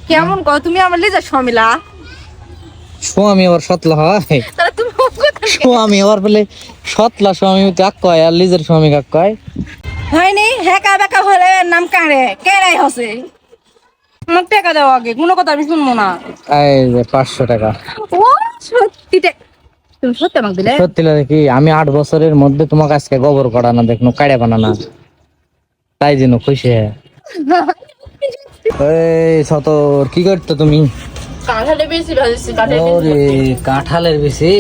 কেমন কও তুমি আমার লিজা শমিলা স্বামী আবার সতলা হয়? তাহলে তুমি স্বামী আবার বলে সতলা স্বামী কাক কয় আর লিজের স্বামী কাক কয়? হয়নি হেকা বেকা হলে নাম কাড়ে কেড়াই হসে মোক টাকা দাও আগে কোনো কথা আমি শুনবো না। এই যে 500 টাকা। ও সত্যি তুমি সত্যি আমাকে দিলে? সত্যি লাগে কি আমি 8 বছরের মধ্যে তোমাকে আজকে গোবর করা না দেখনো কাড়ে বানানা তাই যেন খুশি হ্যাঁ। এই সতর কি করতো তুমি? কাঁঠালে বেশি ভাজছি ওরে কাঁঠালের বেশি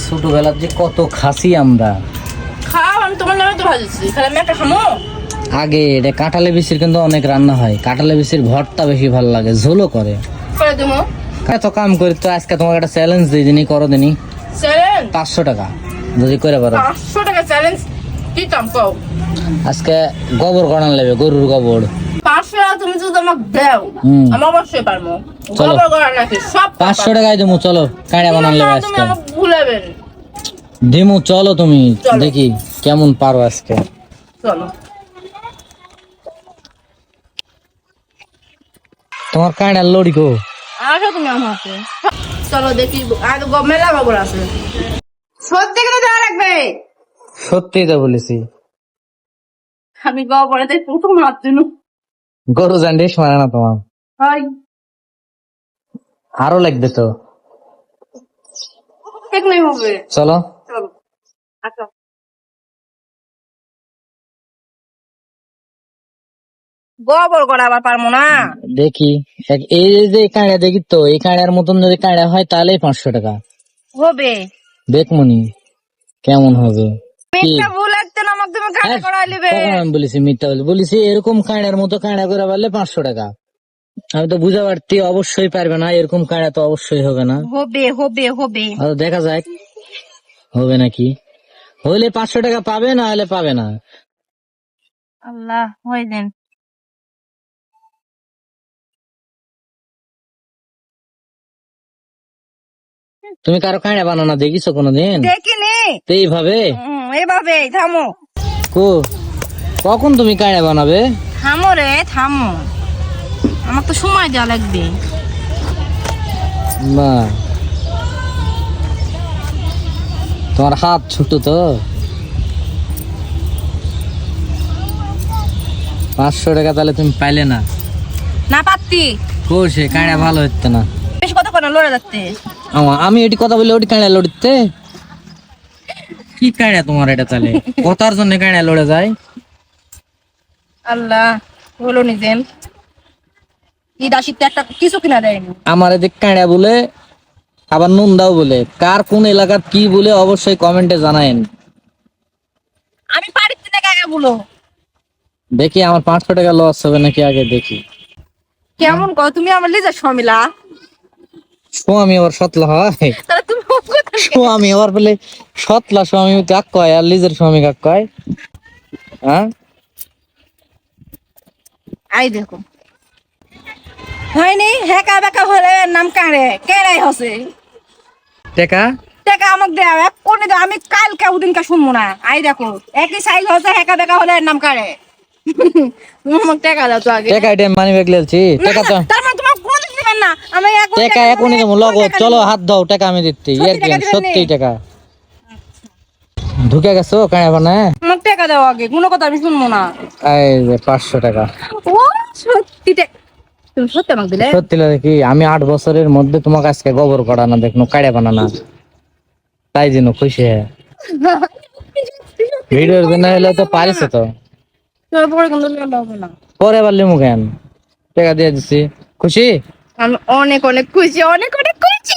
ছোটবেলার যে কত খাসি আমরা। খাও আমি তোমার নামে তো ভাজছি খালি আমি একটা খামো। আগে এটা কাঁঠালে বেশির কিন্তু অনেক রান্না হয়, কাঁঠালে বেশির ভর্তা বেশি ভালো লাগে, ঝোলও করে। করে দেবো এত কাম করি তো আজকে তোমাকে একটা চ্যালেঞ্জ দিই দিনই করো দিনই। চ্যালেঞ্জ 500 টাকা যদি করে পারো। 500 টাকা চ্যালেঞ্জ কি কাম কও? আজকে গোবর করান লাগবে, গরুর গোবর। 500 টাকা তুমি যদি আমাকে দাও আমি অবশ্যই পারবো। চলো। গোবর করা নাকি সব 500 টাকায় দিমু, চলো কাঁড়া বানান লাগবে তুমি আজকে। আমাকে ভুলাবেন। দিমু চলো, তুমি চলো। দেখি কেমন পারো আজকে। চলো তোমার কাঁড়ার লড়ি গো। আসো তুমি আমার হাতে চলো দেখি আগে মেলা গোবর আছে সত্যি কিন্তু দেওয়া লাগবে। সত্যি তো বলেছি। আমি গোবরেতে প্রথম হাত দিন গরু জান্ডিস মানে না তোমার? হয় আরো লাগবে তো। ঠিক নাই হবে। চলো চলো আচ্ছা গোবর করা আবার পারবো না। দেখি এই যে কাঁড়া দেখি তো, এই কাঁড়ার মতন যদি কাঁড়া হয় তাহলে 500 টাকা হবে দেখমনি কেমন হবে। মিথ্যা ভুল একটা না আমাকে তুমি কাটা করা লিবে। কখন আমি বলেছি মিথ্যা বলেছি? এরকম কাঁড়ার মতো কাঁড়া করে পারলে 500 টাকা। আমি তো বুঝা পারতি অবশ্যই পারবে না, এরকম কাঁড়া তো অবশ্যই হবে না। হবে হবে হবে আর দেখা যাক হবে নাকি। হইলে 500 টাকা পাবে, না হলে পাবে না। আল্লাহ হয় দেন। তুমি কারো কাঁড়া বানানো দেখিছো কোনোদিন? দেখিনি তো এইভাবে এভাবে থামো কো কখন তুমি কাঁড়া বানাবে? থামো রে থামো আমার তো সময় দেওয়া লাগবে। না তোমার হাত ছোট তো। 500 টাকা তাহলে তুমি পাইলে না। না পাত্তি সে কাঁড়া ভালো হচ্ছে না। বেশ কত করে লড়ে যাচ্ছে। আমি এটি কথা বলে ওটি কাঁড়া লড়িতে কি কাঁড়া তোমার এটা তাহলে কথার জন্য কাঁড়া লড়ে যায়? আল্লাহ হলো নিজেন ঈদ আসিতে একটা কিছু কিনা দেয়নি। আমার এদিক কাঁড়া বলে আবার নুন দাও বলে, কার কোন এলাকার কি বলে অবশ্যই কমেন্টে জানায়েন। আমি পারিতে না কাকা বলো দেখি আমার 500 টাকা লস হবে নাকি আগে দেখি। কেমন কও তুমি আমার লিজা শমিলা স্বামী আবার সতলা হয়? তাহলে তুমি স্বামী আবার বলে সতলা স্বামী কাক কয় আর লিজের স্বামী কাক কয়? হ্যাঁ আই দেখো হয়নি হেকা বেকা হলে নাম কাড়ে কেড়াই হসে টাকা টাকা আমাকে দেও এক কোনে দাও আমি কালকে ওদিনকে শুনবো না। আই দেখো একই সাইজ হচ্ছে হেকা বেকা হলে নাম কাড়ে তুমি আমাকে টাকা দাও তো আগে। টাকা এটা মানি ব্যাগ লেলছি টাকা তো। তার মানে তোমার কোন দিবেন না আমি এক টাকা এখনই দেবো লগো, চলো হাত দাও টাকা আমি দিচ্ছি। সত্যি টাকা দিবেন সত্যি নি? টাকা ঢুকে গেছো কাঁড়া বানায়? আমাকে টাকা দাও আগে কোনো কথা আমি শুনবো না। এই যে 500 টাকা। ও সত্যি তুমি সত্যি আমাকে দিলে? সত্যি লাগে কি আমি 8 বছরের মধ্যে তোমাকে আজকে গোবর করা না দেখনো কাঁড়া বানানা তাই যেন খুশি হ্যাঁ। ভিডিওর জন্য হলে তো পারিস তো। তোর পরে কিন্তু লেলা হবে না। পরে পারলি মুখেন টাকা দিয়ে দিচ্ছি খুশি। আমি অনেক অনেক খুশি অনেক অনেক খুশি।